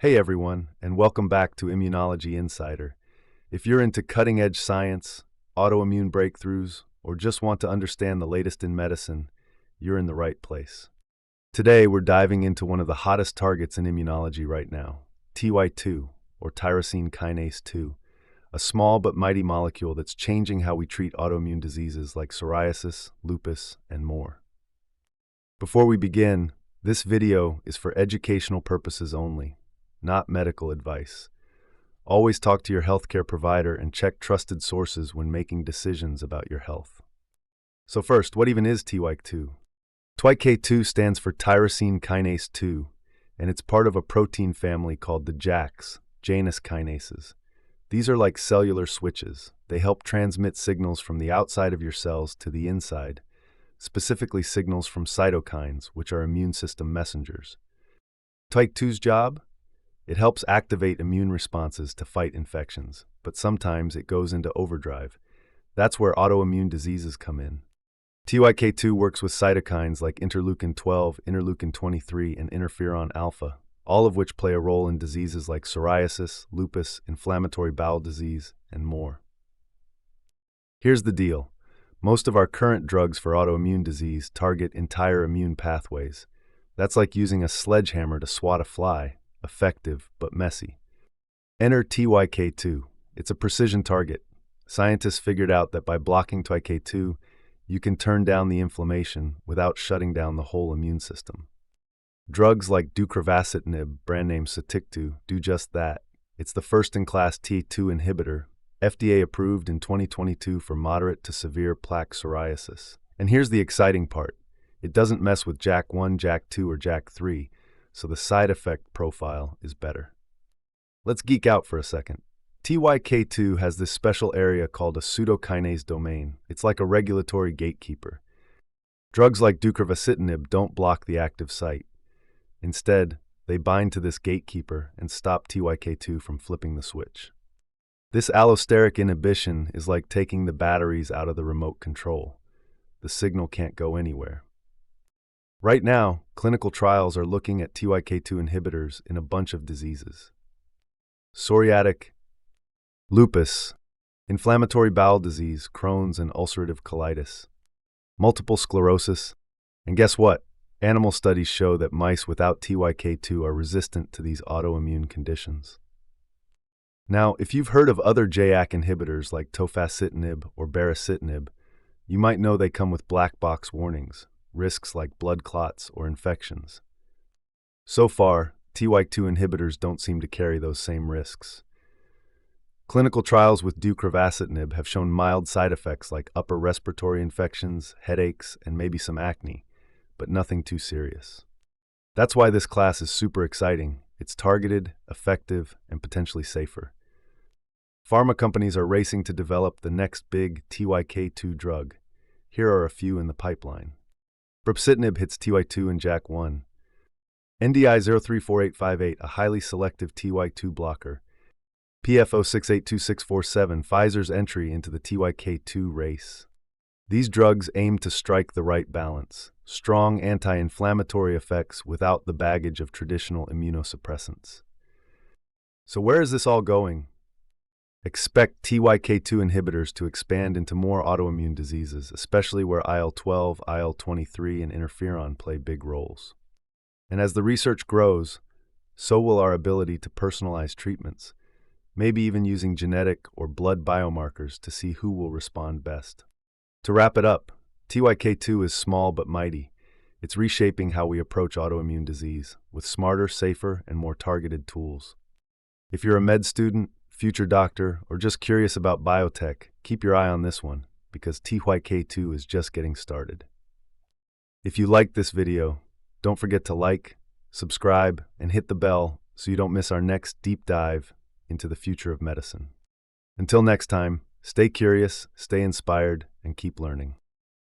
Hey everyone, and welcome back to Immunology Insider. If you're into cutting-edge science, autoimmune breakthroughs, or just want to understand the latest in medicine, you're in the right place. Today, we're diving into one of the hottest targets in immunology right now, TY2, or Tyrosine Kinase 2, a small but mighty molecule that's changing how we treat autoimmune diseases like psoriasis, lupus, and more. Before we begin, this video is for educational purposes only, not medical advice. Always talk to your healthcare provider and check trusted sources when making decisions about your health. So first, what even is TYK2? TYK2 stands for Tyrosine Kinase 2, and it's part of a protein family called the JAKs, Janus kinases. These are like cellular switches. They help transmit signals from the outside of your cells to the inside, specifically signals from cytokines, which are immune system messengers. TYK2's job? It helps activate immune responses to fight infections, but sometimes it goes into overdrive. That's where autoimmune diseases come in. TYK2 works with cytokines like interleukin-12, interleukin-23, and interferon alpha, all of which play a role in diseases like psoriasis, lupus, inflammatory bowel disease, and more. Here's the deal. Most of our current drugs for autoimmune disease target entire immune pathways. That's like using a sledgehammer to swat a fly. Effective, but messy. Enter TYK2. It's a precision target. Scientists figured out that by blocking TYK2, you can turn down the inflammation without shutting down the whole immune system. Drugs like Deucravacitinib, brand name Sotyktu, do just that. It's the first-in-class T2 inhibitor, FDA approved in 2022 for moderate to severe plaque psoriasis. And here's the exciting part. It doesn't mess with JAK1, JAK2, or JAK3, so the side effect profile is better. Let's geek out for a second. TYK2 has this special area called a pseudokinase domain. It's like a regulatory gatekeeper. Drugs like Deucravacitinib don't block the active site. Instead, they bind to this gatekeeper and stop TYK2 from flipping the switch. This allosteric inhibition is like taking the batteries out of the remote control. The signal can't go anywhere. Right now, clinical trials are looking at TYK2 inhibitors in a bunch of diseases. Psoriatic, lupus, inflammatory bowel disease, Crohn's and ulcerative colitis, multiple sclerosis, and guess what? Animal studies show that mice without TYK2 are resistant to these autoimmune conditions. Now, if you've heard of other JAK inhibitors like tofacitinib or baricitinib, you might know they come with black box warnings. Risks like blood clots or infections. So far, TYK2 inhibitors don't seem to carry those same risks. Clinical trials with Deucravacitinib have shown mild side effects like upper respiratory infections, headaches, and maybe some acne, but nothing too serious. That's why this class is super exciting. It's targeted, effective, and potentially safer. Pharma companies are racing to develop the next big TYK2 drug. Here are a few in the pipeline. Brepocitinib hits TY2 and JAK1. NDI-034858, a highly selective TY2 blocker. PF06824647, Pfizer's entry into the TYK2 race. These drugs aim to strike the right balance, strong anti-inflammatory effects without the baggage of traditional immunosuppressants. So where is this all going? Expect TYK2 inhibitors to expand into more autoimmune diseases, especially where IL-12, IL-23, and interferon play big roles. And as the research grows, so will our ability to personalize treatments, maybe even using genetic or blood biomarkers to see who will respond best. To wrap it up, TYK2 is small but mighty. It's reshaping how we approach autoimmune disease with smarter, safer, and more targeted tools. If you're a med student, future doctor, or just curious about biotech, keep your eye on this one, because TYK2 is just getting started. If you liked this video, don't forget to like, subscribe, and hit the bell so you don't miss our next deep dive into the future of medicine. Until next time, stay curious, stay inspired, and keep learning.